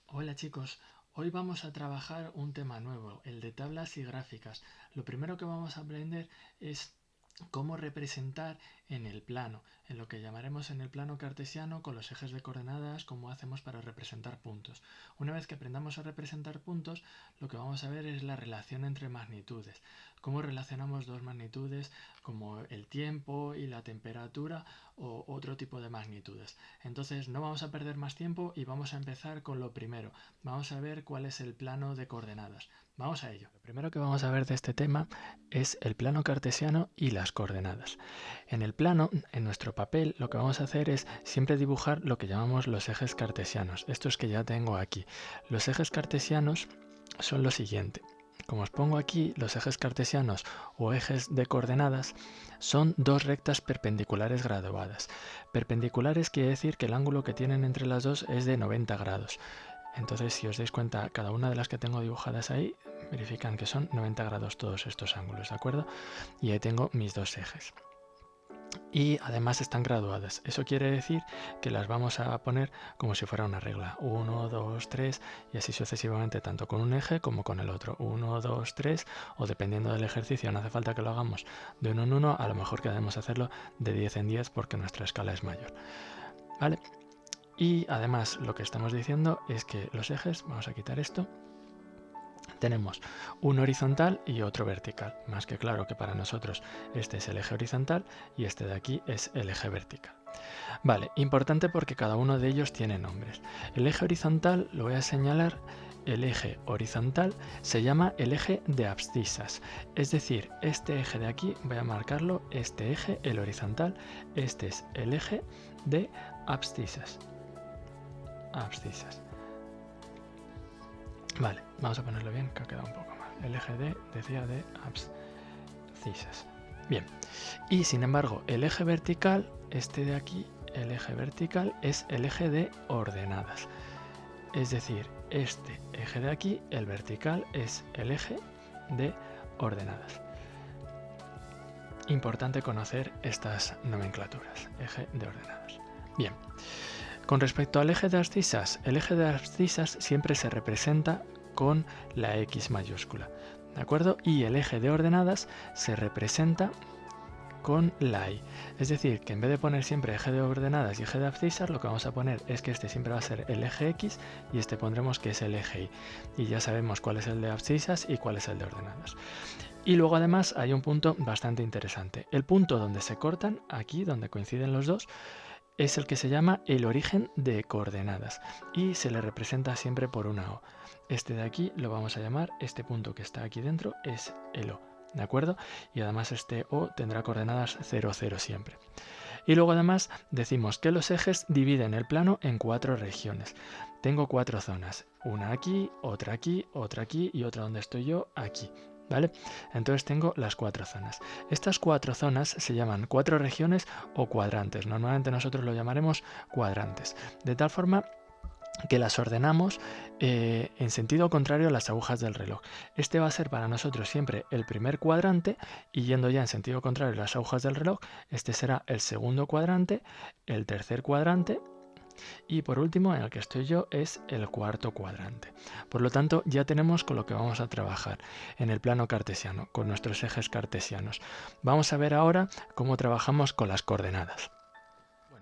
Hola chicos, hoy vamos a trabajar un tema nuevo, el de tablas y gráficas. Lo primero que vamos a aprender es cómo representar en el plano, en lo que llamaremos en el plano cartesiano con los ejes de coordenadas, cómo hacemos para representar puntos. Una vez que aprendamos a representar puntos, lo que vamos a ver es la relación entre magnitudes, cómo relacionamos dos magnitudes como el tiempo y la temperatura o otro tipo de magnitudes. Entonces no vamos a perder más tiempo y vamos a empezar con lo primero. Vamos a ver cuál es el plano de coordenadas. Vamos a ello. Lo primero que vamos a ver de este tema es el plano cartesiano y las coordenadas. En el plano, en nuestro papel, lo que vamos a hacer es siempre dibujar lo que llamamos los ejes cartesianos. Estos que ya tengo aquí. Los ejes cartesianos son lo siguiente. Como os pongo aquí, los ejes cartesianos o ejes de coordenadas son dos rectas perpendiculares graduadas. Perpendiculares quiere decir que el ángulo que tienen entre las dos es de 90 grados. Entonces, si os dais cuenta, cada una de las que tengo dibujadas ahí, verifican que son 90 grados todos estos ángulos, ¿de acuerdo? Y ahí tengo mis dos ejes. Y además están graduadas. Eso quiere decir que las vamos a poner como si fuera una regla. 1, 2, 3 y así sucesivamente, tanto con un eje como con el otro. 1, 2, 3 o dependiendo del ejercicio, no hace falta que lo hagamos de 1 en 1, a lo mejor queremos hacerlo de 10 en 10 porque nuestra escala es mayor. ¿Vale? Y además lo que estamos diciendo es que los ejes, vamos a quitar esto, tenemos un horizontal y otro vertical. Más que claro que para nosotros este es el eje horizontal y este de aquí es el eje vertical. Vale, importante porque cada uno de ellos tiene nombres. El eje horizontal lo voy a señalar. El eje horizontal se llama el eje de abscisas. Es decir, este eje de aquí, voy a marcarlo, este eje, el horizontal, este es el eje de abscisas. Vale, vamos a ponerlo bien, que ha quedado un poco mal. El eje D decía de abscisas. Bien, y sin embargo, el eje vertical, este de aquí, el eje vertical es el eje de ordenadas. Es decir, este eje de aquí, el vertical, es el eje de ordenadas. Importante conocer estas nomenclaturas, eje de ordenadas. Bien. Con respecto al eje de abscisas, el eje de abscisas siempre se representa con la X mayúscula, ¿de acuerdo? Y el eje de ordenadas se representa con la Y. Es decir, que en vez de poner siempre eje de ordenadas y eje de abscisas, lo que vamos a poner es que este siempre va a ser el eje X y este pondremos que es el eje Y. Y ya sabemos cuál es el de abscisas y cuál es el de ordenadas. Y luego además hay un punto bastante interesante. El punto donde se cortan, aquí donde coinciden los dos, es el que se llama el origen de coordenadas y se le representa siempre por una O. Este de aquí lo vamos a llamar, este punto que está aquí dentro es el O, ¿de acuerdo? Y además este O tendrá coordenadas 0, 0 siempre. Y luego además decimos que los ejes dividen el plano en 4 regiones. Tengo 4 zonas, una aquí, otra aquí, otra aquí y otra donde estoy yo, aquí. ¿Vale? Entonces tengo las 4 zonas. Estas 4 zonas se llaman 4 regiones o cuadrantes. Normalmente nosotros lo llamaremos cuadrantes. De tal forma que las ordenamos en sentido contrario a las agujas del reloj. Este va a ser para nosotros siempre el primer cuadrante y yendo ya en sentido contrario a las agujas del reloj, este será el segundo cuadrante, el tercer cuadrante y por último, en el que estoy yo, es el cuarto cuadrante. Por lo tanto, ya tenemos con lo que vamos a trabajar en el plano cartesiano, con nuestros ejes cartesianos. Vamos a ver ahora cómo trabajamos con las coordenadas.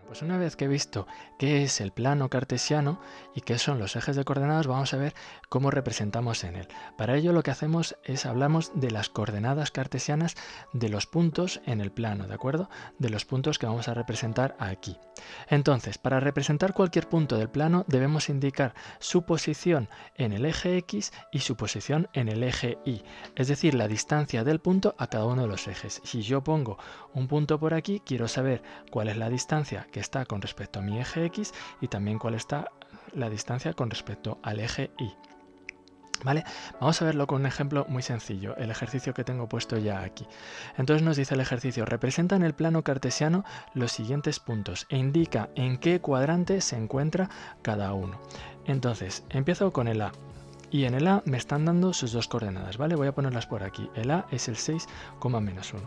Pues una vez que he visto qué es el plano cartesiano y qué son los ejes de coordenadas, vamos a ver cómo representamos en él. Para ello lo que hacemos es hablamos de las coordenadas cartesianas de los puntos en el plano, ¿de acuerdo? De los puntos que vamos a representar aquí. Entonces, para representar cualquier punto del plano debemos indicar su posición en el eje X y su posición en el eje Y, es decir, la distancia del punto a cada uno de los ejes. Si yo pongo un punto por aquí, quiero saber cuál es la distancia que está con respecto a mi eje X y también cuál está la distancia con respecto al eje Y. ¿Vale? Vamos a verlo con un ejemplo muy sencillo, el ejercicio que tengo puesto ya aquí. Entonces nos dice el ejercicio, representa en el plano cartesiano los siguientes puntos e indica en qué cuadrante se encuentra cada uno. Entonces, empiezo con el A. Y en el A me están dando sus dos coordenadas, ¿vale? Voy a ponerlas por aquí. El A es el 6, menos 1.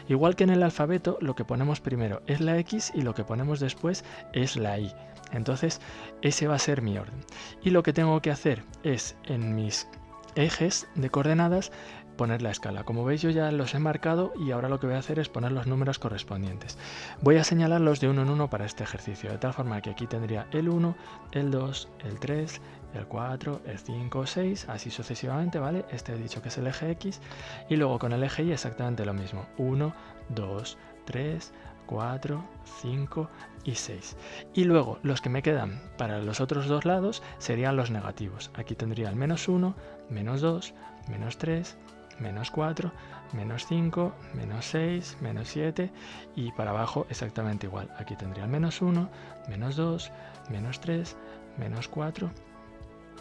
Igual que en el alfabeto, lo que ponemos primero es la X y lo que ponemos después es la Y. Entonces, ese va a ser mi orden. Y lo que tengo que hacer es, en mis ejes de coordenadas, poner la escala. Como veis, yo ya los he marcado y ahora lo que voy a hacer es poner los números correspondientes. Voy a señalarlos de uno en uno para este ejercicio, de tal forma que aquí tendría el 1, el 2, el 3, el 4, el 5, 6, así sucesivamente, ¿vale? Este he dicho que es el eje X, y luego con el eje Y exactamente lo mismo. 1, 2, 3, 4, 5 y 6. Y luego los que me quedan para los otros dos lados serían los negativos. Aquí tendría el menos 1, menos 2, menos 3, menos 4, menos 5, menos 6, menos 7 y para abajo exactamente igual. Aquí tendría el menos 1, menos 2, menos 3, menos 4,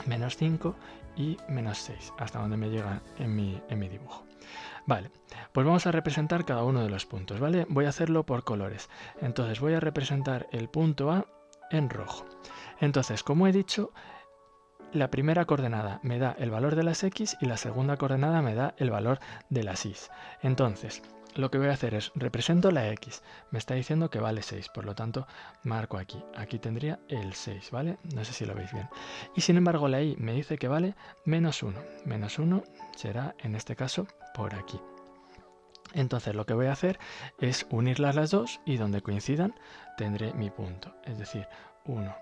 menos 5 y menos 6, hasta donde me llega en mi dibujo. Vale, pues vamos a representar cada uno de los puntos, ¿vale? Voy a hacerlo por colores. Entonces voy a representar el punto A en rojo. Entonces, como he dicho, la primera coordenada me da el valor de las X y la segunda coordenada me da el valor de las Y. Entonces, lo que voy a hacer es, represento la X, me está diciendo que vale 6, por lo tanto, marco aquí. Aquí tendría el 6, ¿vale? No sé si lo veis bien. Y sin embargo, la Y me dice que vale menos 1. Menos 1 será, en este caso, por aquí. Entonces, lo que voy a hacer es unirlas las dos y donde coincidan tendré mi punto. Es decir, 1,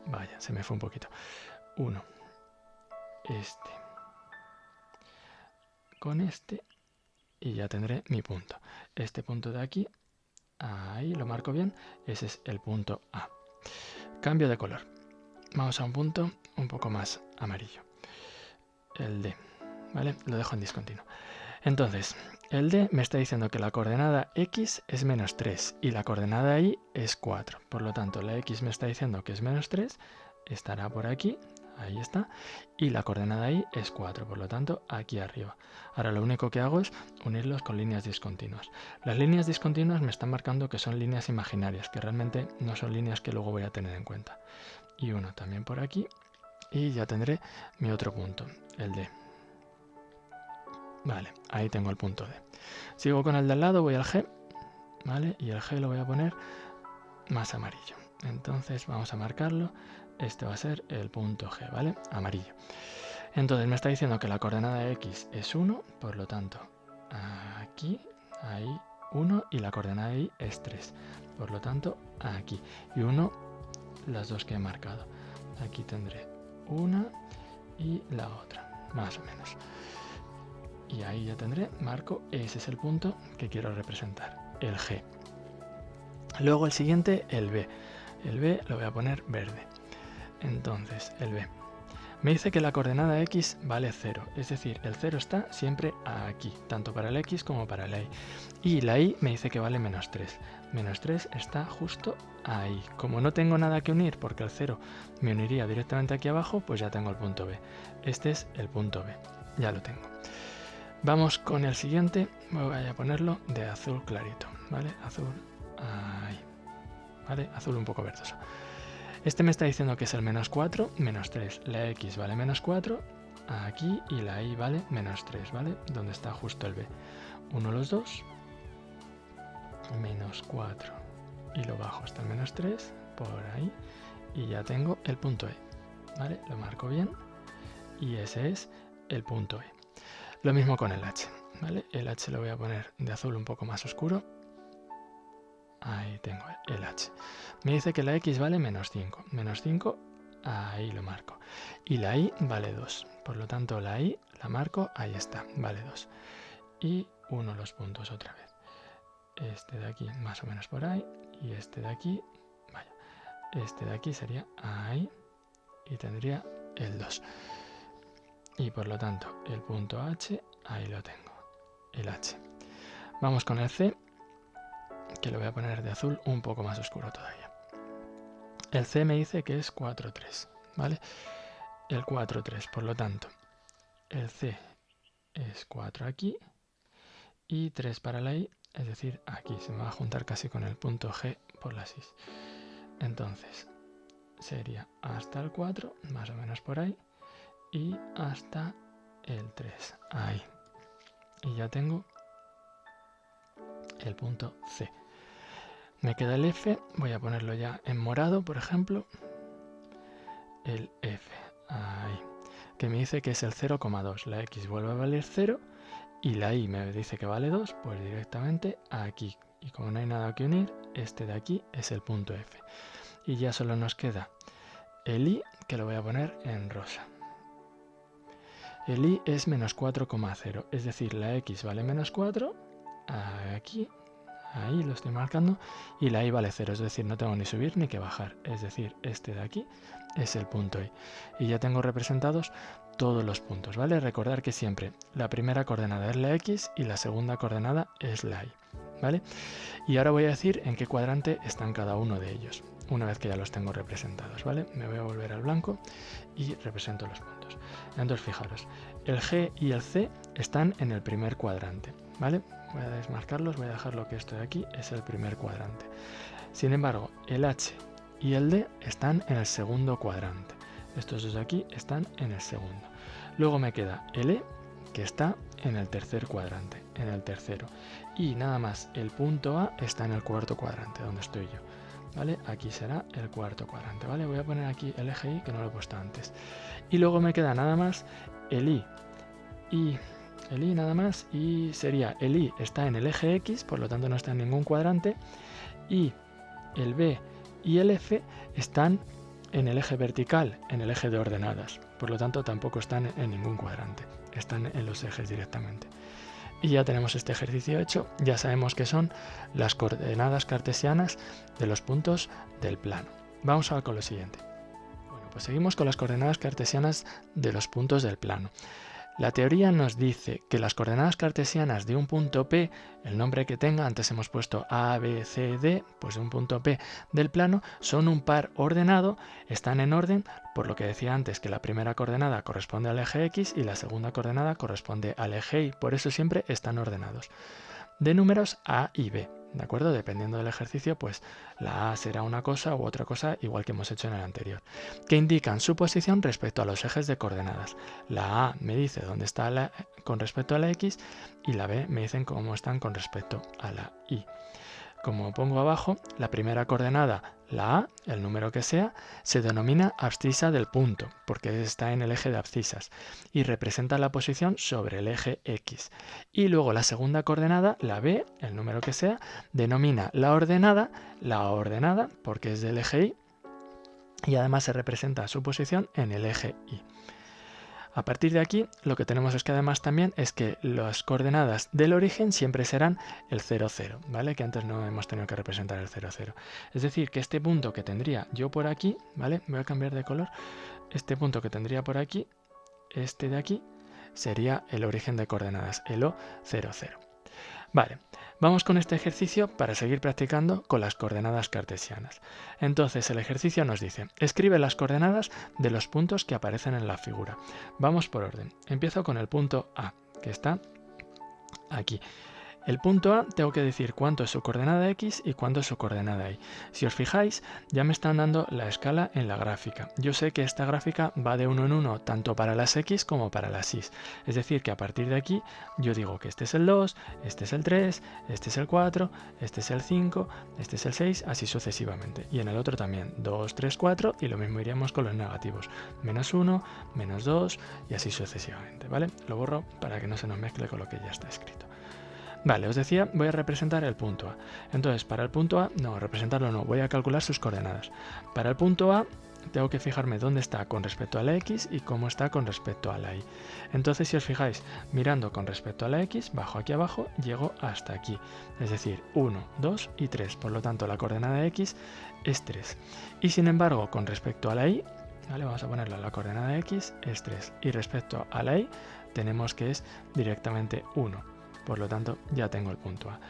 vaya, se me fue un poquito. 1, con este y ya tendré mi punto. Este punto de aquí, ahí lo marco bien, ese es el punto A. Cambio de color. Vamos a un punto un poco más amarillo. El D, ¿vale? Lo dejo en discontinuo. Entonces, el D me está diciendo que la coordenada X es menos 3 y la coordenada Y es 4. Por lo tanto, la X me está diciendo que es menos 3, estará por aquí, ahí está, y la coordenada Y es 4, por lo tanto, aquí arriba. Ahora lo único que hago es unirlos con líneas discontinuas. Las líneas discontinuas me están marcando que son líneas imaginarias, que realmente no son líneas que luego voy a tener en cuenta. Y uno también por aquí, y ya tendré mi otro punto, el D. Vale, ahí tengo el punto D. Sigo con el de al lado, voy al G, ¿vale? Y el G lo voy a poner más amarillo. Entonces vamos a marcarlo. Este va a ser el punto G, ¿vale? Amarillo. Entonces me está diciendo que la coordenada X es 1, por lo tanto, aquí, ahí, 1, y la coordenada Y es 3. Por lo tanto, aquí. Y 1, las dos que he marcado. Aquí tendré una y la otra, más o menos. Y ahí ya tendré, marco, ese es el punto que quiero representar, el G. Luego el siguiente, el B. El B lo voy a poner verde. Entonces, el B. Me dice que la coordenada X vale 0, es decir, el 0 está siempre aquí, tanto para el X como para la Y. Y la Y me dice que vale menos 3. Menos 3 está justo ahí. Como no tengo nada que unir, porque el 0 me uniría directamente aquí abajo, pues ya tengo el punto B. Este es el punto B, ya lo tengo. Vamos con el siguiente, voy a ponerlo de azul clarito, ¿vale? Azul, ahí, ¿vale? Azul un poco verdoso. Este me está diciendo que es el menos 4, menos 3. La X vale menos 4, aquí, y la Y vale menos 3, ¿vale? Donde está justo el B. Uno los dos, menos 4, y lo bajo hasta el menos 3, por ahí, y ya tengo el punto E, ¿vale? Lo marco bien, y ese es el punto E. Lo mismo con el H, ¿vale? El H lo voy a poner de azul un poco más oscuro. Ahí tengo el H. Me dice que la X vale menos 5. Menos 5, ahí lo marco. Y la Y vale 2. Por lo tanto, la Y la marco, ahí está, vale 2. Y uno los puntos otra vez. Este de aquí más o menos por ahí. Y este de aquí, vaya. Este de aquí sería ahí. Y tendría el 2. Y por lo tanto, el punto H, ahí lo tengo, el H. Vamos con el C, que lo voy a poner de azul un poco más oscuro todavía. El C me dice que es 4, 3, ¿vale? El 4, 3, por lo tanto, el C es 4 aquí y 3 para la Y, es decir, aquí. Se me va a juntar casi con el punto G por las Y. Entonces, sería hasta el 4, más o menos por ahí. y hasta el 3. Ahí. Y ya tengo el punto C. Me queda el F, voy a ponerlo ya en morado, por ejemplo. El F, ahí. Que me dice que es el 0,2. La X vuelve a valer 0 y la Y me dice que vale 2, pues directamente aquí. Y como no hay nada que unir, este de aquí es el punto F. Y ya solo nos queda el Y, que lo voy a poner en rosa. El Y es menos 4,0, es decir, la X vale menos 4, aquí, ahí lo estoy marcando, y la Y vale 0, es decir, no tengo ni subir ni que bajar, es decir, este de aquí es el punto Y. Y ya tengo representados todos los puntos, ¿vale? Recordar que siempre la primera coordenada es la X y la segunda coordenada es la Y, ¿vale? Y ahora voy a decir en qué cuadrante están cada uno de ellos, una vez que ya los tengo representados, ¿vale? Me voy a volver al blanco y represento los puntos. Entonces, fijaros, el G y el C están en el primer cuadrante, ¿vale? Voy a desmarcarlos, voy a dejar lo que esto de aquí es el primer cuadrante. Sin embargo, el H y el D están en el segundo cuadrante. Estos dos de aquí están en el segundo. Luego me queda el E, que está en el tercer cuadrante, en el tercero. Y nada más, el punto A está en el cuarto cuadrante, donde estoy yo. ¿Vale? Aquí será el cuarto cuadrante, ¿vale? Voy a poner aquí el eje Y, que no lo he puesto antes. Y luego me queda nada más el I. Y el I nada más, y sería el I está en el eje X, por lo tanto no está en ningún cuadrante, y el B y el F están en el eje vertical, en el eje de ordenadas, por lo tanto tampoco están en ningún cuadrante, están en los ejes directamente. Y ya tenemos este ejercicio hecho, ya sabemos que son las coordenadas cartesianas de los puntos del plano. Vamos a con lo siguiente. Bueno, pues seguimos con las coordenadas cartesianas de los puntos del plano. La teoría nos dice que las coordenadas cartesianas de un punto P, el nombre que tenga, antes hemos puesto A, B, C, D, pues de un punto P del plano, son un par ordenado, están en orden, por lo que decía antes que la primera coordenada corresponde al eje X y la segunda coordenada corresponde al eje Y, por eso siempre están ordenados. De números A y B, ¿de acuerdo? Dependiendo del ejercicio, pues la A será una cosa u otra cosa, igual que hemos hecho en el anterior, que indican su posición respecto a los ejes de coordenadas. La A me dice dónde está con respecto a la X y la B me dicen cómo están con respecto a la Y. Como pongo abajo, la primera coordenada, la A, el número que sea, se denomina abscisa del punto, porque está en el eje de abscisas, y representa la posición sobre el eje X. Y luego la segunda coordenada, la B, el número que sea, denomina la ordenada, porque es del eje Y, y además se representa su posición en el eje Y. A partir de aquí, lo que tenemos es que además también es que las coordenadas del origen siempre serán el 0, 0, ¿vale? Que antes no hemos tenido que representar el 0, 0. Es decir, que este punto que tendría yo por aquí, ¿vale? Voy a cambiar de color. Este punto que tendría por aquí, este de aquí, sería el origen de coordenadas, el O, 0, 0. Vale, vamos con este ejercicio para seguir practicando con las coordenadas cartesianas. Entonces el ejercicio nos dice, escribe las coordenadas de los puntos que aparecen en la figura. Vamos por orden. Empiezo con el punto A, que está aquí. El punto A tengo que decir cuánto es su coordenada X y cuánto es su coordenada Y. Si os fijáis, ya me están dando la escala en la gráfica. Yo sé que esta gráfica va de 1 en 1 tanto para las X como para las Y. Es decir, que a partir de aquí yo digo que este es el 2, este es el 3, este es el 4, este es el 5, este es el 6, así sucesivamente. Y en el otro también, 2, 3, 4 y lo mismo iríamos con los negativos. Menos 1, menos 2 y así sucesivamente, ¿vale? Lo borro para que no se nos mezcle con lo que ya está escrito. Vale, os decía, voy a representar el punto A. Entonces, para el punto A, no, representarlo no, voy a calcular sus coordenadas. Para el punto A, tengo que fijarme dónde está con respecto a la X y cómo está con respecto a la Y. Entonces, si os fijáis, mirando con respecto a la X, bajo aquí abajo, llego hasta aquí. Es decir, 1, 2 y 3. Por lo tanto, la coordenada X es 3. Y sin embargo, con respecto a la Y, ¿vale? Vamos a ponerla, la coordenada X es 3. Y respecto a la Y, tenemos que es directamente 1. Por lo tanto, ya tengo el punto A.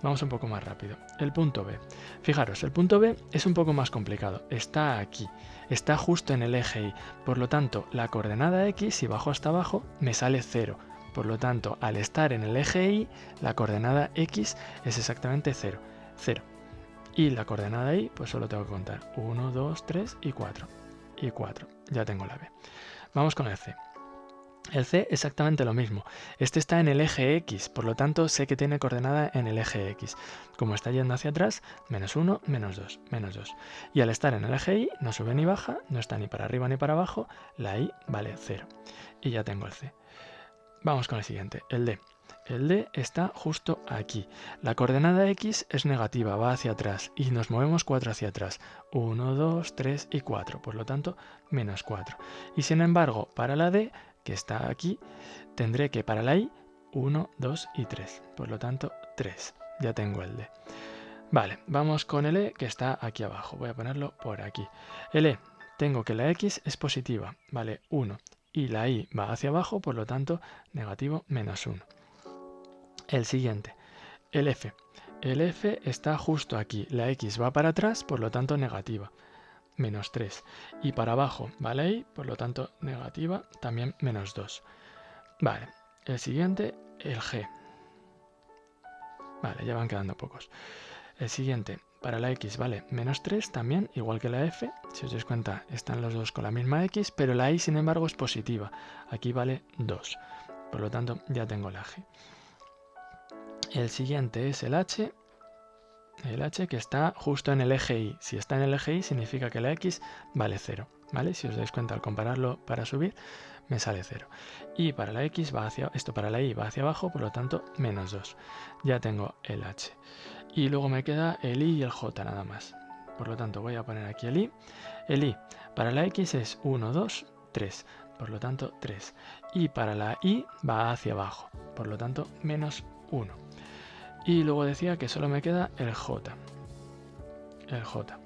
Vamos un poco más rápido. El punto B. Fijaros, el punto B es un poco más complicado. Está aquí. Está justo en el eje Y. Por lo tanto, la coordenada X, si bajo hasta abajo, me sale 0. Por lo tanto, al estar en el eje Y, la coordenada X es exactamente 0. 0. Y la coordenada Y, pues solo tengo que contar 1, 2, 3 y 4. Y 4. Ya tengo la B. Vamos con el C. El C exactamente lo mismo. Este está en el eje X, por lo tanto sé que tiene coordenada en el eje X. Como está yendo hacia atrás, -1, -2, -2. Y al estar en el eje Y, no sube ni baja, no está ni para arriba ni para abajo, la Y vale 0. Y ya tengo el C. Vamos con el siguiente, el D. El D está justo aquí. La coordenada X es negativa, va hacia atrás y nos movemos 4 hacia atrás. 1, 2, 3 y 4, por lo tanto, -4. Y sin embargo, para la D, que está aquí, tendré que para la I 1, 2 y 3. Por lo tanto, 3. Ya tengo el D. Vale, vamos con el E que está aquí abajo. Voy a ponerlo por aquí. El E, tengo que la X es positiva, vale 1. Y la I va hacia abajo, por lo tanto, negativo -1. El siguiente, el F. El F está justo aquí. La X va para atrás, por lo tanto, negativa. -3. Y para abajo va la Y, por lo tanto negativa, también -2. Vale, el siguiente, el G. Vale, ya van quedando pocos. El siguiente, para la X vale -3 también, igual que la F. Si os dais cuenta, están los dos con la misma X, pero la Y, sin embargo, es positiva. Aquí vale 2. Por lo tanto, ya tengo la G. El siguiente es el H. El H que está justo en el eje Y. Si está en el eje Y significa que la X vale 0, ¿vale? Si os dais cuenta al compararlo para subir, me sale 0. Y para la X va hacia, para la Y va hacia abajo, por lo tanto, -2. Ya tengo el H. Y luego me queda el I y el J nada más. Por lo tanto, voy a poner aquí el I. El I para la X es 1, 2, 3. Por lo tanto, 3. Y para la Y va hacia abajo. Por lo tanto, -1. Y luego decía que solo me queda el J. El J.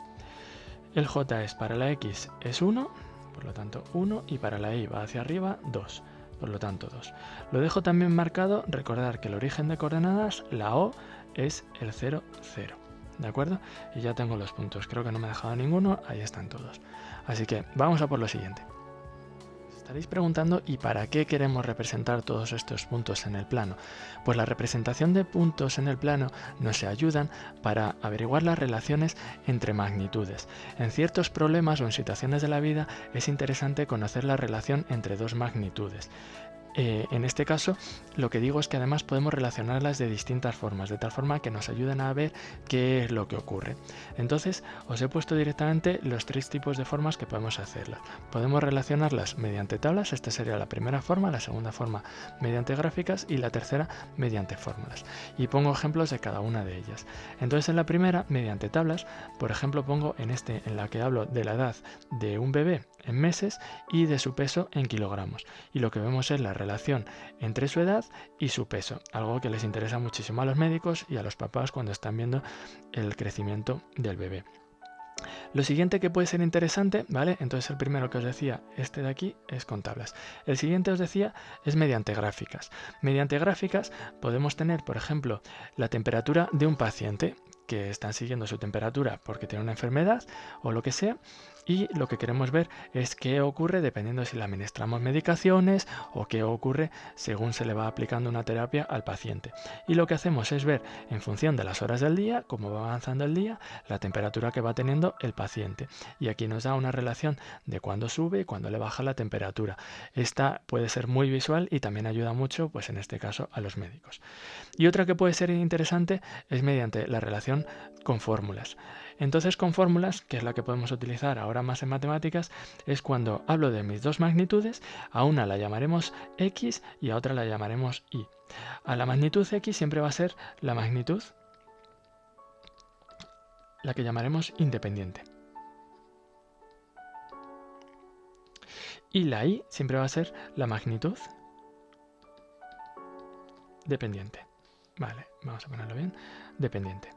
El J es para la X es 1, por lo tanto 1, y para la Y va hacia arriba 2, por lo tanto 2. Lo dejo también marcado, recordar que el origen de coordenadas, la O, es el 0, 0. ¿De acuerdo? Y ya tengo los puntos. Creo que no me he dejado ninguno, ahí están todos. Así que vamos a por lo siguiente. Estaréis preguntando ¿y para qué queremos representar todos estos puntos en el plano? Pues la representación de puntos en el plano nos ayudan para averiguar las relaciones entre magnitudes. En ciertos problemas o en situaciones de la vida es interesante conocer la relación entre dos magnitudes. En este caso, lo que digo es que además podemos relacionarlas de distintas formas, de tal forma que nos ayuden a ver qué es lo que ocurre. Entonces, os he puesto directamente los 3 tipos de formas que podemos hacerlas. Podemos relacionarlas mediante tablas, esta sería la primera forma, la segunda forma mediante gráficas y la tercera mediante fórmulas. Y pongo ejemplos de cada una de ellas. Entonces, en la primera, mediante tablas, por ejemplo, pongo en la que hablo de la edad de un bebé en meses y de su peso en kilogramos. Y lo que vemos es la relación entre su edad y su peso, algo que les interesa muchísimo a los médicos y a los papás cuando están viendo el crecimiento del bebé. Lo siguiente que puede ser interesante, ¿vale? Entonces el primero que os decía, este de aquí, es con tablas. El siguiente os decía es mediante gráficas. Mediante gráficas podemos tener, por ejemplo, la temperatura de un paciente que están siguiendo su temperatura porque tiene una enfermedad o lo que sea, y lo que queremos ver es qué ocurre dependiendo si le administramos medicaciones o qué ocurre según se le va aplicando una terapia al paciente. Y lo que hacemos es ver en función de las horas del día, cómo va avanzando el día, la temperatura que va teniendo el paciente. Y aquí nos da una relación de cuándo sube y cuándo le baja la temperatura. Esta puede ser muy visual y también ayuda mucho, pues en este caso, a los médicos. Y otra que puede ser interesante es mediante la relación con fórmulas. Entonces, con fórmulas, que es la que podemos utilizar ahora más en matemáticas, es cuando hablo de mis dos magnitudes, a una la llamaremos X y a otra la llamaremos Y. A la magnitud X siempre va a ser la magnitud, la que llamaremos independiente. Y la Y siempre va a ser la magnitud dependiente. Vale, vamos a ponerlo bien, dependiente.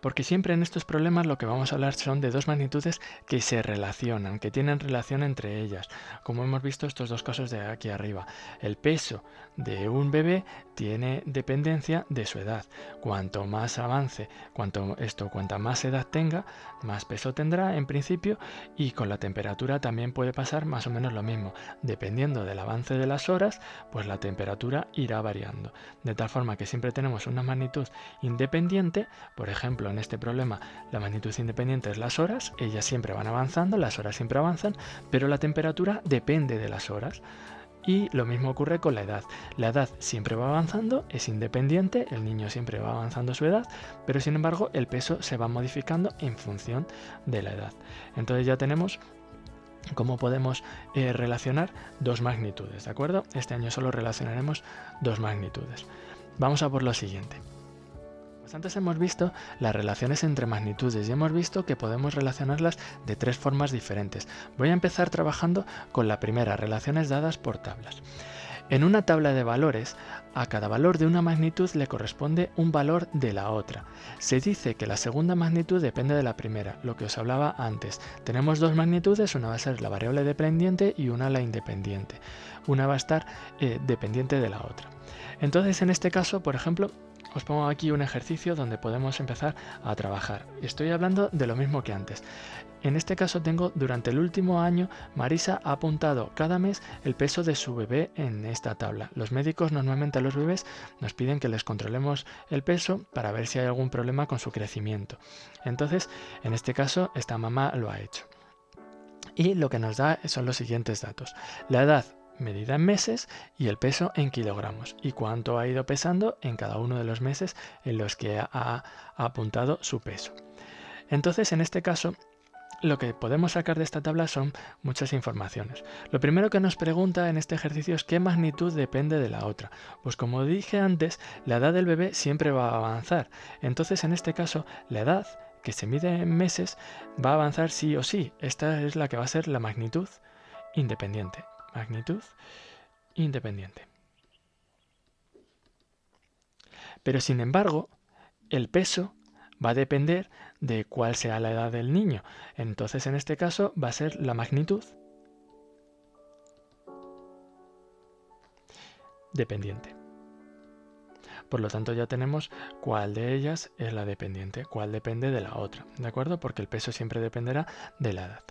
Porque siempre en estos problemas lo que vamos a hablar son de dos magnitudes que se relacionan, que tienen relación entre ellas. Como hemos visto estos dos casos de aquí arriba. El peso de un bebé tiene dependencia de su edad. Cuanto más avance, cuanta más edad tenga, más peso tendrá en principio, y con la temperatura también puede pasar más o menos lo mismo. Dependiendo del avance de las horas, pues la temperatura irá variando. De tal forma que siempre tenemos una magnitud independiente, por ejemplo, ejemplo, en este problema, la magnitud independiente es las horas, ellas siempre van avanzando, las horas siempre avanzan, pero la temperatura depende de las horas. Y lo mismo ocurre con la edad. La edad siempre va avanzando, es independiente, el niño siempre va avanzando su edad, pero sin embargo el peso se va modificando en función de la edad. Entonces ya tenemos cómo podemos relacionar dos magnitudes, ¿de acuerdo? Este año solo relacionaremos dos magnitudes. Vamos a por lo siguiente. Pues antes hemos visto las relaciones entre magnitudes y hemos visto que podemos relacionarlas de tres formas diferentes. Voy a empezar trabajando con la primera, relaciones dadas por tablas. En una tabla de valores, a cada valor de una magnitud le corresponde un valor de la otra. Se dice que la segunda magnitud depende de la primera, lo que os hablaba antes. Tenemos dos magnitudes, una va a ser la variable dependiente y una la independiente. Una va a estar dependiente de la otra. Entonces, en este caso, por ejemplo, os pongo aquí un ejercicio donde podemos empezar a trabajar. Estoy hablando de lo mismo que antes. En este caso tengo, durante el último año, Marisa ha apuntado cada mes el peso de su bebé en esta tabla. Los médicos normalmente a los bebés nos piden que les controlemos el peso para ver si hay algún problema con su crecimiento. Entonces, en este caso, esta mamá lo ha hecho. Y lo que nos da son los siguientes datos. La edad medida en meses y el peso en kilogramos y cuánto ha ido pesando en cada uno de los meses en los que ha apuntado su peso. Entonces, en este caso, lo que podemos sacar de esta tabla son muchas informaciones. Lo primero que nos pregunta en este ejercicio es qué magnitud depende de la otra. Pues como dije antes, la edad del bebé siempre va a avanzar. Entonces, en este caso, la edad que se mide en meses va a avanzar sí o sí. Esta es la que va a ser la magnitud independiente. Magnitud independiente. Pero sin embargo, el peso va a depender de cuál sea la edad del niño. Entonces, en este caso, va a ser la magnitud dependiente. Por lo tanto, ya tenemos cuál de ellas es la dependiente, cuál depende de la otra, ¿de acuerdo? Porque el peso siempre dependerá de la edad.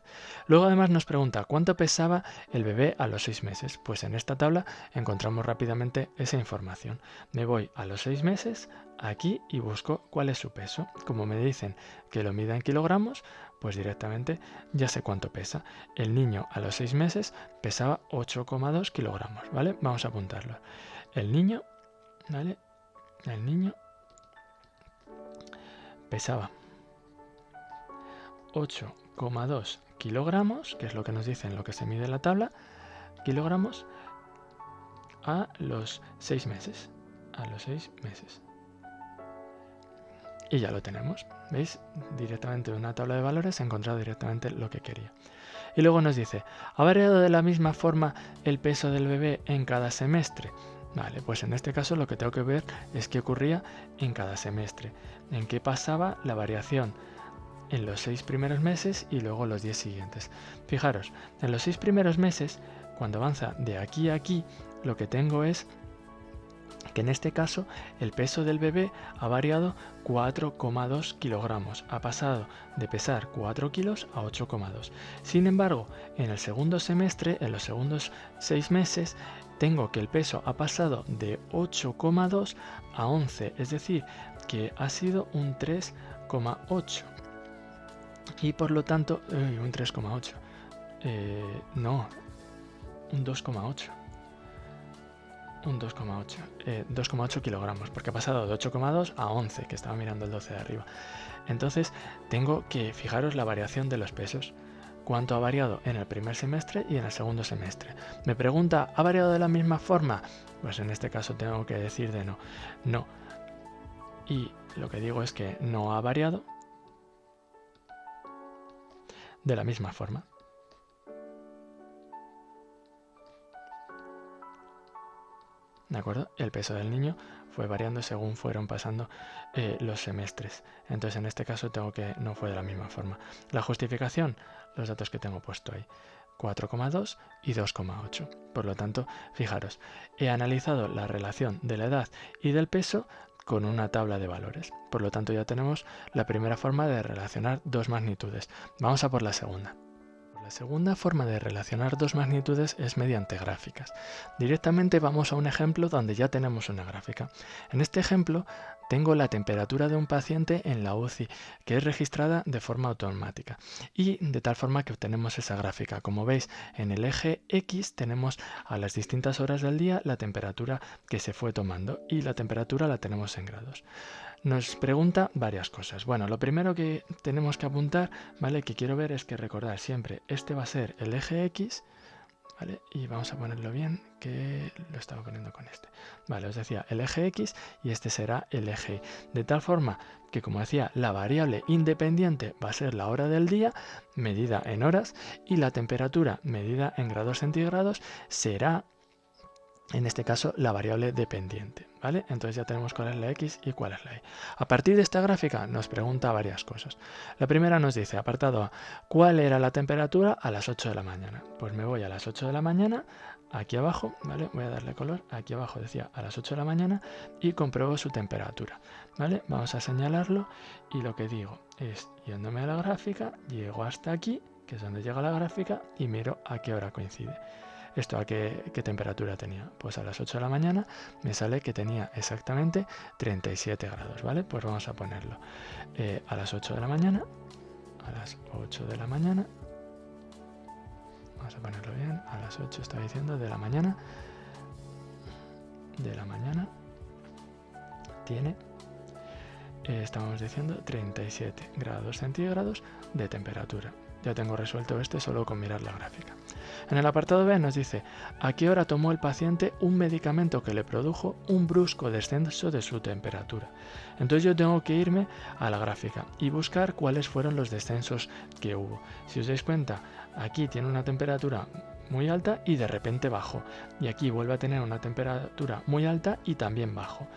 Luego, además, nos pregunta cuánto pesaba el bebé a los 6 meses. Pues en esta tabla encontramos rápidamente esa información. Me voy a los 6 meses aquí y busco cuál es su peso. Como me dicen que lo mida en kilogramos, pues directamente ya sé cuánto pesa. El niño a los 6 meses pesaba 8,2 kilogramos, ¿vale? Vamos a apuntarlo. El niño, ¿vale? El niño pesaba 8,2 kilogramos, que es lo que nos dice en lo que se mide en la tabla, kilogramos a los 6 meses. A los 6 meses. Y ya lo tenemos. ¿Veis? Directamente de una tabla de valores he encontrado directamente lo que quería. Y luego nos dice, ¿ha variado de la misma forma el peso del bebé en cada semestre? Vale, pues en este caso lo que tengo que ver es qué ocurría en cada semestre, en qué pasaba la variación en los 6 primeros meses y luego los 10 siguientes. Fijaros, en los 6 primeros meses, cuando avanza de aquí a aquí, lo que tengo es que en este caso el peso del bebé ha variado 4,2 kilogramos, ha pasado de pesar 4 kilos a 8,2. Sin embargo, en el segundo semestre, en los segundos 6 meses, tengo que el peso ha pasado de 8,2 a 11, es decir, que ha sido un 3,8. Y por lo tanto, un 3,8. No, un 2,8. Un 2,8 kilogramos, porque ha pasado de 8,2 a 11, que estaba mirando el 12 de arriba. Entonces, tengo que fijaros la variación de los pesos. ¿Cuánto ha variado en el primer semestre y en el segundo semestre? Me pregunta, ¿ha variado de la misma forma? Pues en este caso tengo que decir de no. No. Y lo que digo es que no ha variado de la misma forma. ¿De acuerdo? El peso del niño fue variando según fueron pasando los semestres. Entonces, en este caso, tengo que no fue de la misma forma. La justificación, los datos que tengo puesto ahí, 4,2 y 2,8. Por lo tanto, fijaros, he analizado la relación de la edad y del peso con una tabla de valores. Por lo tanto, ya tenemos la primera forma de relacionar dos magnitudes. Vamos a por la segunda. La segunda forma de relacionar dos magnitudes es mediante gráficas. Directamente vamos a un ejemplo donde ya tenemos una gráfica. En este ejemplo tengo la temperatura de un paciente en la UCI, que es registrada de forma automática, y de tal forma que obtenemos esa gráfica. Como veis, en el eje X tenemos a las distintas horas del día la temperatura que se fue tomando, y la temperatura la tenemos en grados. Nos pregunta varias cosas. Bueno, lo primero que tenemos que apuntar, ¿vale?, que quiero ver, es que recordar siempre, este va a ser el eje X, ¿vale? Y vamos a ponerlo bien, que lo estaba poniendo con este. Vale, os decía el eje X y este será el eje Y. De tal forma que, como decía, la variable independiente va a ser la hora del día, medida en horas, y la temperatura, medida en grados centígrados, será, en este caso, la variable dependiente, ¿vale? Entonces ya tenemos cuál es la X y cuál es la Y. A partir de esta gráfica nos pregunta varias cosas. La primera nos dice, apartado A, ¿cuál era la temperatura a las 8 de la mañana? Pues me voy a las 8 de la mañana, aquí abajo, ¿vale? Voy a darle color, aquí abajo decía a las 8 de la mañana, y compruebo su temperatura, ¿vale? Vamos a señalarlo, y lo que digo es, yéndome a la gráfica, llego hasta aquí, que es donde llega la gráfica, y miro a qué hora coincide. ¿Esto a qué temperatura tenía? Pues a las 8 de la mañana me sale que tenía exactamente 37 grados, ¿vale? Pues vamos a ponerlo a las 8 de la mañana, a las 8 de la mañana, vamos a ponerlo bien, a las 8 estaba diciendo de la mañana tiene, estamos diciendo 37 grados centígrados de temperatura. Ya tengo resuelto este solo con mirar la gráfica. En el apartado B nos dice, ¿a qué hora tomó el paciente un medicamento que le produjo un brusco descenso de su temperatura? Entonces yo tengo que irme a la gráfica y buscar cuáles fueron los descensos que hubo. Si os dais cuenta, aquí tiene una temperatura muy alta y de repente bajó. Y aquí vuelve a tener una temperatura muy alta y también bajó.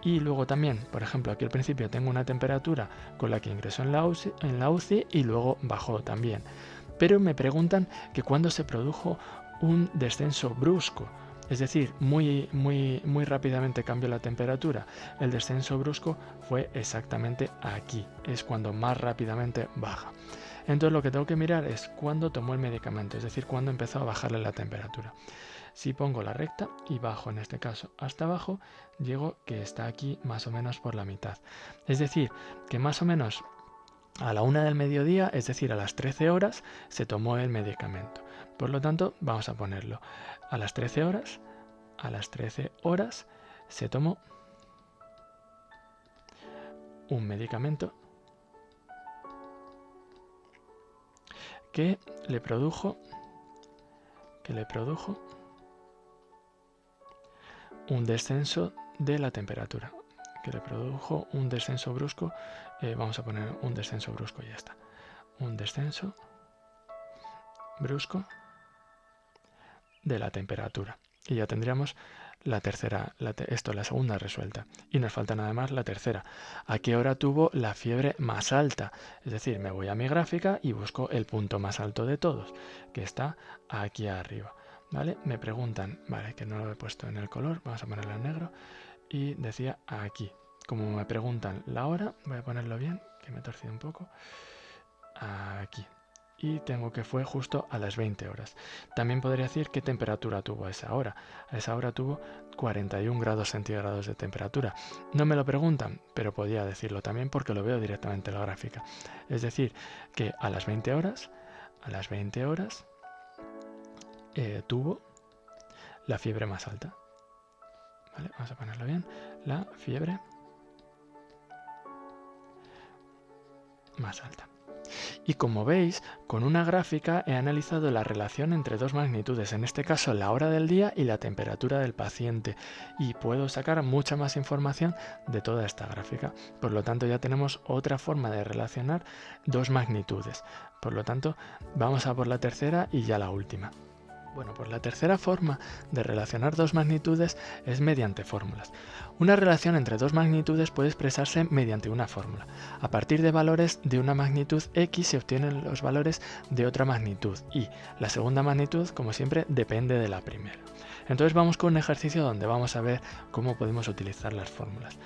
Y luego también, por ejemplo, aquí al principio tengo una temperatura con la que ingresó en la UCI y luego bajó también. Pero me preguntan que cuándo se produjo un descenso brusco, es decir, muy rápidamente cambió la temperatura. El descenso brusco fue exactamente aquí, es cuando más rápidamente baja. Entonces lo que tengo que mirar es cuándo tomó el medicamento, es decir, cuándo empezó a bajarle la temperatura. Si pongo la recta y bajo, en este caso hasta abajo, llego que está aquí más o menos por la mitad. Es decir, que más o menos a la 1 del mediodía, es decir, a las 13 horas, se tomó el medicamento. Por lo tanto, vamos a ponerlo. A las 13 horas se tomó un medicamento que le produjo un descenso de la temperatura, que le produjo un descenso brusco, vamos a poner un descenso brusco y ya está. Un descenso brusco de la temperatura. Y ya tendríamos la tercera, la segunda resuelta. Y nos falta nada más la tercera. ¿A qué hora tuvo la fiebre más alta? Es decir, me voy a mi gráfica y busco el punto más alto de todos, que está aquí arriba. ¿Vale? Me preguntan, vale, que no lo he puesto en el color, vamos a ponerlo en negro, y decía aquí. Como me preguntan la hora, voy a ponerlo bien, que me he torcido un poco, aquí. Y tengo que fue justo a las 20 horas. También podría decir qué temperatura tuvo a esa hora. A esa hora tuvo 41 grados centígrados de temperatura. No me lo preguntan, pero podía decirlo también porque lo veo directamente en la gráfica. Es decir, que a las 20 horas, tuvo la fiebre más alta. ¿Vale? Vamos a ponerlo bien. La fiebre más alta. Y como veis, con una gráfica he analizado la relación entre dos magnitudes, en este caso la hora del día y la temperatura del paciente, y puedo sacar mucha más información de toda esta gráfica. Por lo tanto, ya tenemos otra forma de relacionar dos magnitudes. Por lo tanto, vamos a por la tercera y ya la última. Bueno, pues la tercera forma de relacionar dos magnitudes es mediante fórmulas. Una relación entre dos magnitudes puede expresarse mediante una fórmula. A partir de valores de una magnitud x se obtienen los valores de otra magnitud y la segunda magnitud, como siempre, depende de la primera. Entonces vamos con un ejercicio donde vamos a ver cómo podemos utilizar las fórmulas.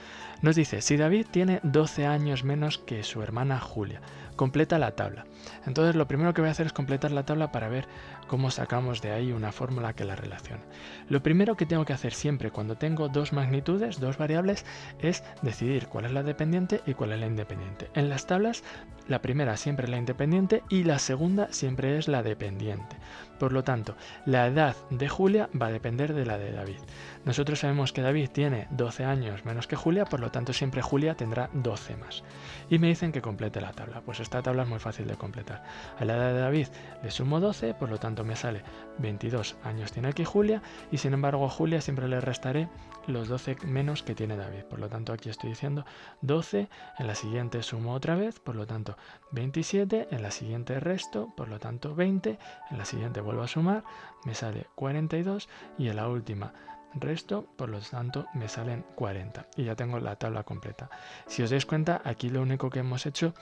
Nos dice, si David tiene 12 años menos que su hermana Julia, completa la tabla. Entonces lo primero que voy a hacer es completar la tabla para ver cómo sacamos de ahí una fórmula que la relacione. Lo primero que tengo que hacer siempre cuando tengo dos magnitudes, dos variables, es decidir cuál es la dependiente y cuál es la independiente. En las tablas, la primera siempre es la independiente y la segunda siempre es la dependiente. Por lo tanto, la edad de Julia va a depender de la de David. Nosotros sabemos que David tiene 12 años menos que Julia, por lo tanto siempre Julia tendrá 12 más. Y me dicen que complete la tabla. Pues esta tabla es muy fácil de completar. A la edad de David le sumo 12, por lo tanto me sale 22 años tiene aquí Julia, y sin embargo a Julia siempre le restaré los 12 menos que tiene David. Por lo tanto aquí estoy diciendo 12, en la siguiente sumo otra vez, por lo tanto 27, en la siguiente resto, por lo tanto 20, en la siguiente vuelvo a sumar, me sale 42 y en la última resto, por lo tanto me salen 40 y ya tengo la tabla completa. Si os dais cuenta, aquí lo único que hemos hecho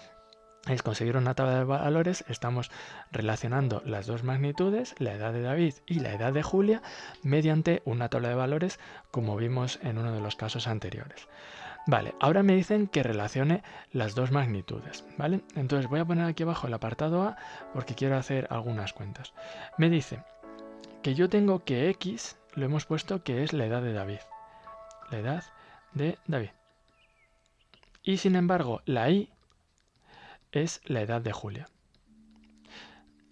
es conseguir una tabla de valores. Estamos relacionando las dos magnitudes, la edad de David y la edad de Julia, mediante una tabla de valores como vimos en uno de los casos anteriores. Vale, ahora me dicen que relacione las dos magnitudes, ¿vale? Entonces voy a poner aquí abajo el apartado A porque quiero hacer algunas cuentas. Me dice que yo tengo que X, lo hemos puesto que es la edad de David. La edad de David. Y sin embargo, la Y es la edad de Julia.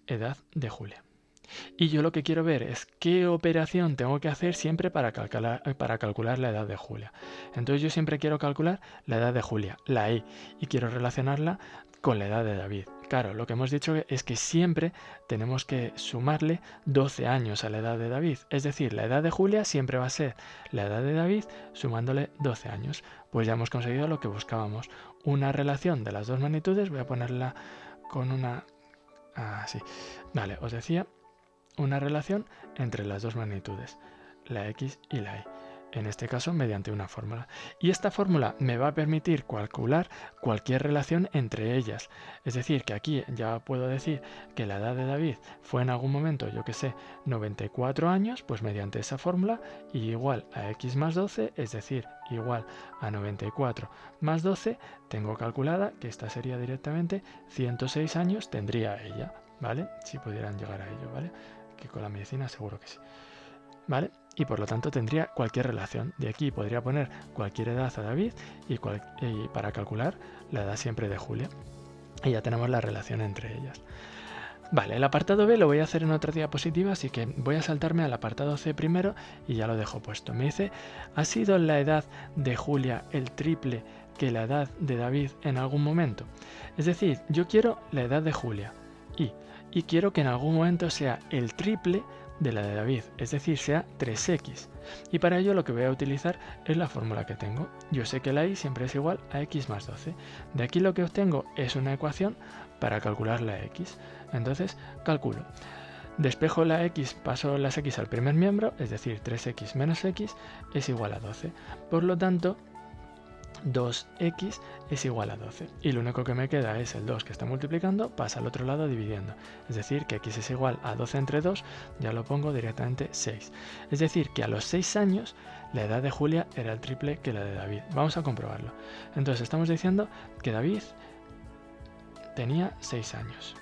Edad de Julia. Y yo lo que quiero ver es qué operación tengo que hacer siempre para calcular la edad de Julia. Entonces yo siempre quiero calcular la edad de Julia, la Y, y quiero relacionarla con la edad de David. Claro, lo que hemos dicho es que siempre tenemos que sumarle 12 años a la edad de David. Es decir, la edad de Julia siempre va a ser la edad de David sumándole 12 años. Pues ya hemos conseguido lo que buscábamos. Una relación de las dos magnitudes, voy a ponerla con una... así. Vale, os decía... una relación entre las dos magnitudes, la X y la Y, en este caso mediante una fórmula. Y esta fórmula me va a permitir calcular cualquier relación entre ellas. Es decir, que aquí ya puedo decir que la edad de David fue en algún momento, yo que sé, 94 años, pues mediante esa fórmula, y igual a X más 12, es decir, igual a 94 más 12, tengo calculada que esta sería directamente 106 años tendría ella, ¿vale? Si pudieran llegar a ello, ¿vale? Que con la medicina seguro que sí, ¿vale? Y por lo tanto tendría cualquier relación. De aquí podría poner cualquier edad a David y para calcular la edad siempre de Julia. Y ya tenemos la relación entre ellas. Vale, el apartado B lo voy a hacer en otra diapositiva, así que voy a saltarme al apartado C primero y ya lo dejo puesto. Me dice, ¿ha sido la edad de Julia el triple que la edad de David en algún momento? Es decir, yo quiero la edad de Julia y quiero que en algún momento sea el triple de la de David, es decir, sea 3x. Y para ello lo que voy a utilizar es la fórmula que tengo. Yo sé que la y siempre es igual a x más 12. De aquí lo que obtengo es una ecuación para calcular la x. Entonces, calculo. Despejo la x, paso las x al primer miembro, es decir, 3x menos x es igual a 12. Por lo tanto, 2x es igual a 12 y lo único que me queda es el 2 que está multiplicando, pasa al otro lado dividiendo, es decir que x es igual a 12 entre 2, ya lo pongo directamente 6, es decir que a los 6 años la edad de Julia era el triple que la de David. Vamos a comprobarlo. Entonces estamos diciendo que David tenía 6 años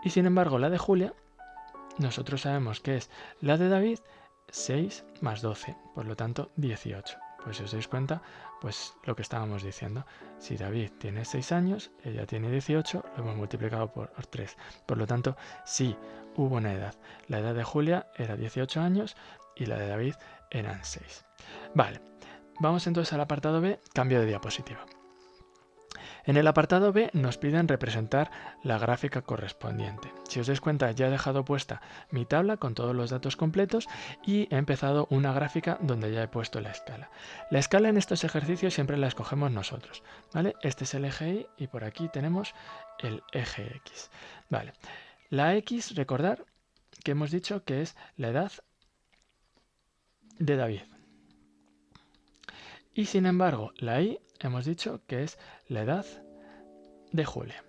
y sin embargo la de Julia nosotros sabemos que es la de David 6 más 12, por lo tanto 18. Pues si os dais cuenta, pues lo que estábamos diciendo, si David tiene 6 años, ella tiene 18, lo hemos multiplicado por 3. Por lo tanto, sí, hubo una edad. La edad de Julia era 18 años y la de David eran 6. Vale, vamos entonces al apartado B, cambio de diapositiva. En el apartado B nos piden representar la gráfica correspondiente. Si os dais cuenta, ya he dejado puesta mi tabla con todos los datos completos y he empezado una gráfica donde ya he puesto la escala. La escala en estos ejercicios siempre la escogemos nosotros, ¿vale? Este es el eje Y y por aquí tenemos el eje X. Vale. La X, recordar, que hemos dicho que es la edad de David. Y sin embargo, la Y hemos dicho que es la edad de Julia,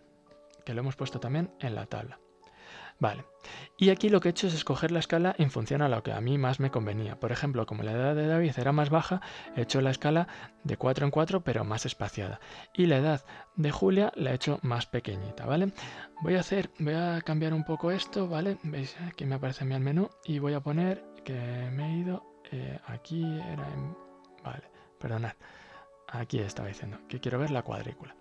que lo hemos puesto también en la tabla. Vale, y aquí lo que he hecho es escoger la escala en función a lo que a mí más me convenía. Por ejemplo, como la edad de David era más baja, he hecho la escala de 4 en 4, pero más espaciada. Y la edad de Julia la he hecho más pequeñita, ¿vale? Voy a cambiar un poco esto, ¿vale? Veis, aquí me aparece en el menú y voy a poner que me he ido, aquí era en... Vale, perdonad. Aquí estaba diciendo que quiero ver la cuadrícula.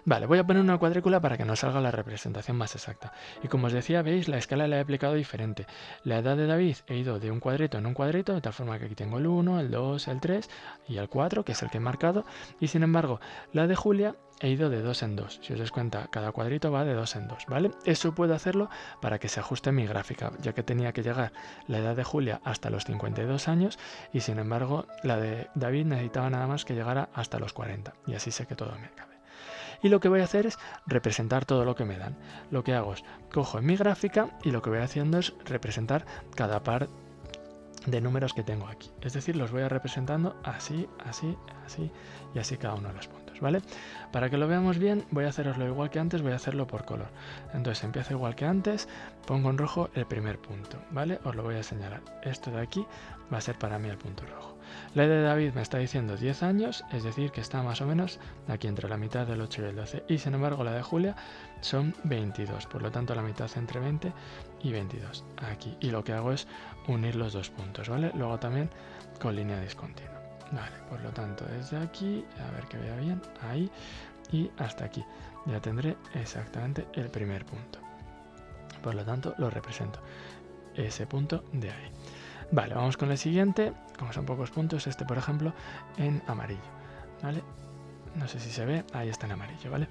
Vale, voy a poner una cuadrícula para que nos salga la representación más exacta. Y como os decía, veis, la escala la he aplicado diferente. La edad de David he ido de un cuadrito en un cuadrito, de tal forma que aquí tengo el 1, el 2, el 3 y el 4, que es el que he marcado. Y sin embargo, la de Julia he ido de 2 en 2. Si os dais cuenta, cada cuadrito va de 2 en 2, ¿vale? Eso puedo hacerlo para que se ajuste mi gráfica, ya que tenía que llegar la edad de Julia hasta los 52 años y sin embargo, la de David necesitaba nada más que llegara hasta los 40. Y así sé que todo me cabe. Y lo que voy a hacer es representar todo lo que me dan. Lo que hago es, cojo en mi gráfica y lo que voy haciendo es representar cada par de números que tengo aquí. Es decir, los voy a representando así, así, así y así cada uno de los puntos, ¿vale? Para que lo veamos bien, voy a haceroslo igual que antes, voy a hacerlo por color. Entonces empiezo igual que antes, pongo en rojo el primer punto, ¿vale? Os lo voy a señalar. Esto de aquí va a ser para mí el punto rojo. La de David me está diciendo 10 años, es decir, que está más o menos aquí entre la mitad del 8 y el 12. Y sin embargo, la de Julia son 22, por lo tanto la mitad entre 20 y 22 aquí. Y lo que hago es unir los dos puntos, ¿vale? Luego también con línea discontinua. Vale, por lo tanto desde aquí, a ver que vea bien, ahí y hasta aquí. Ya tendré exactamente el primer punto. Por lo tanto lo represento, ese punto de ahí. Vale, vamos con el siguiente, como son pocos puntos, este por ejemplo en amarillo, ¿vale? No sé si se ve, ahí está en amarillo, ¿vale?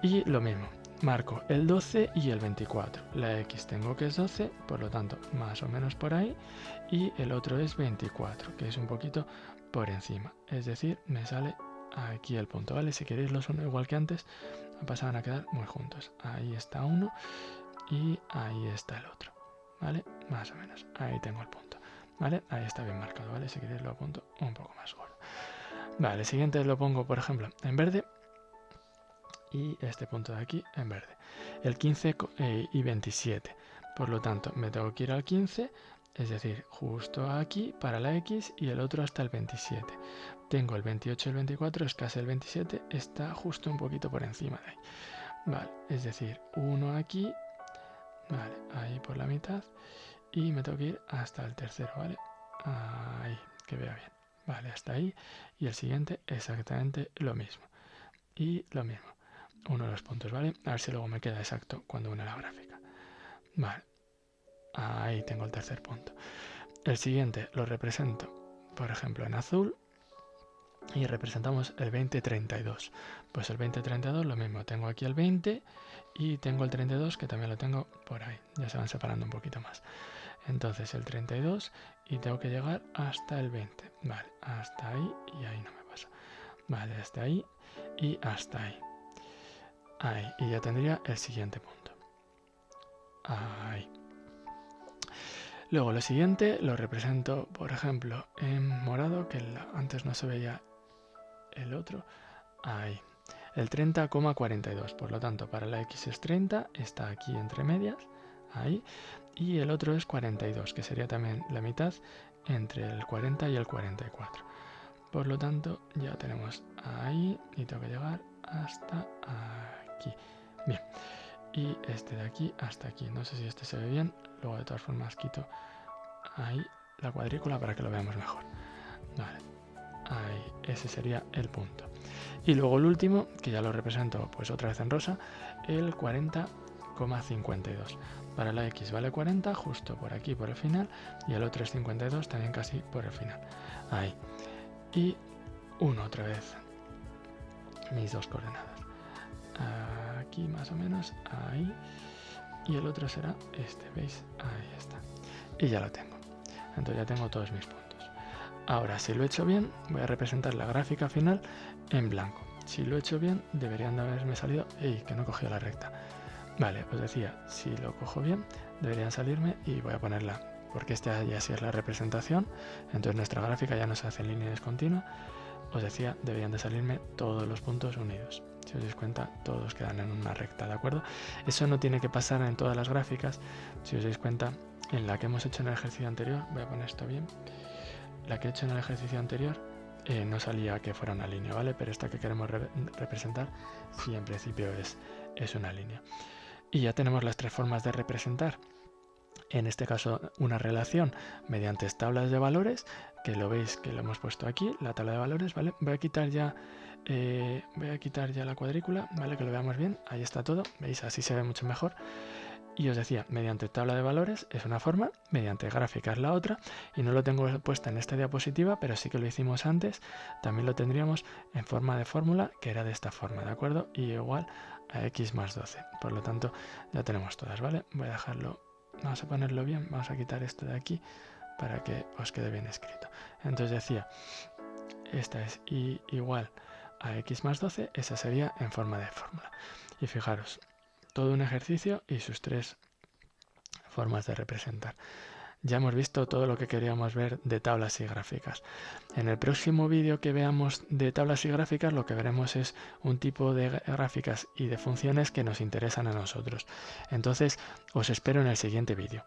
Y lo mismo, marco el 12 y el 24. La X tengo que es 12, por lo tanto, más o menos por ahí. Y el otro es 24, que es un poquito por encima. Es decir, me sale aquí el punto, ¿vale? Si queréis los uno igual que antes, pasaban a quedar muy juntos. Ahí está uno y ahí está el otro, ¿vale? Más o menos, ahí tengo el punto, ¿vale? Ahí está bien marcado, ¿vale? Si queréis lo apunto un poco más gordo. Vale, el siguiente lo pongo, por ejemplo, en verde. Y este punto de aquí en verde. El 15 y 27. Por lo tanto, me tengo que ir al 15, es decir, justo aquí para la X y el otro hasta el 27. Tengo el 28 y el 24, es casi el 27, está justo un poquito por encima de ahí. Vale, es decir, uno aquí, vale, ahí por la mitad y me tengo que ir hasta el tercero, ¿vale? Ahí, que vea bien. Vale, hasta ahí y el siguiente exactamente lo mismo. Y lo mismo. Uno de los puntos, ¿vale? A ver si luego me queda exacto cuando une la gráfica. Vale, ahí tengo el tercer punto. El siguiente lo represento, por ejemplo, en azul y representamos el 20-32. Pues el 20-32 lo mismo, tengo aquí el 20 y tengo el 32 que también lo tengo por ahí. Ya se van separando un poquito más. Entonces el 32 y tengo que llegar hasta el 20. Vale, hasta ahí y ahí no me pasa. Vale, hasta ahí y hasta ahí. Ahí, y ya tendría el siguiente punto. Ahí. Luego lo siguiente lo represento, por ejemplo, en morado, que antes no se veía el otro. Ahí. El 30,42. Por lo tanto, para la X es 30, está aquí entre medias. Ahí. Y el otro es 42, que sería también la mitad entre el 40 y el 44. Por lo tanto, ya tenemos ahí y tengo que llegar hasta aquí. Bien, y este de aquí hasta aquí. No sé si este se ve bien, luego de todas formas quito ahí la cuadrícula para que lo veamos mejor. Vale, ahí, ese sería el punto. Y luego el último, que ya lo represento pues otra vez en rosa, el 40,52. Para la X vale 40, justo por aquí, por el final, y el otro es 52, también casi por el final. Ahí. Y 1 otra vez. Mis dos coordenadas. Aquí más o menos, ahí. Y el otro será este, ¿veis? Ahí está. Y ya lo tengo. Entonces ya tengo todos mis puntos. Ahora, si lo he hecho bien, voy a representar la gráfica final en blanco. Si lo he hecho bien, deberían de haberme salido... ¡Ey! Que no he cogido la recta. Vale, os decía, si lo cojo bien, deberían salirme y voy a ponerla, porque esta ya sí es la representación, entonces nuestra gráfica ya no se hace en línea discontinua. Os decía, deberían de salirme todos los puntos unidos. Si os dais cuenta, todos quedan en una recta, ¿de acuerdo? Eso no tiene que pasar en todas las gráficas. Si os dais cuenta, en la que hemos hecho en el ejercicio anterior, voy a poner esto bien, la que he hecho en el ejercicio anterior no salía que fuera una línea, ¿vale? Pero esta que queremos representar, sí, en principio es una línea. Y ya tenemos las tres formas de representar. En este caso, una relación mediante tablas de valores, que lo veis que lo hemos puesto aquí, la tabla de valores, ¿vale? Voy a quitar ya la cuadrícula, ¿vale? Que lo veamos bien, ahí está todo, ¿veis? Así se ve mucho mejor. Y os decía, mediante tabla de valores es una forma, mediante gráfica es la otra, y no lo tengo puesta en esta diapositiva, pero sí que lo hicimos antes, también lo tendríamos en forma de fórmula, que era de esta forma, ¿de acuerdo? Y igual a x más 12, por lo tanto ya tenemos todas, ¿vale? Voy a dejarlo, vamos a ponerlo bien, vamos a quitar esto de aquí para que os quede bien escrito. Entonces decía, esta es y igual a x más 12, esa sería en forma de fórmula. Y fijaros, todo un ejercicio y sus tres formas de representar. Ya hemos visto todo lo que queríamos ver de tablas y gráficas. En el próximo vídeo que veamos de tablas y gráficas, lo que veremos es un tipo de gráficas y de funciones que nos interesan a nosotros. Entonces, os espero en el siguiente vídeo.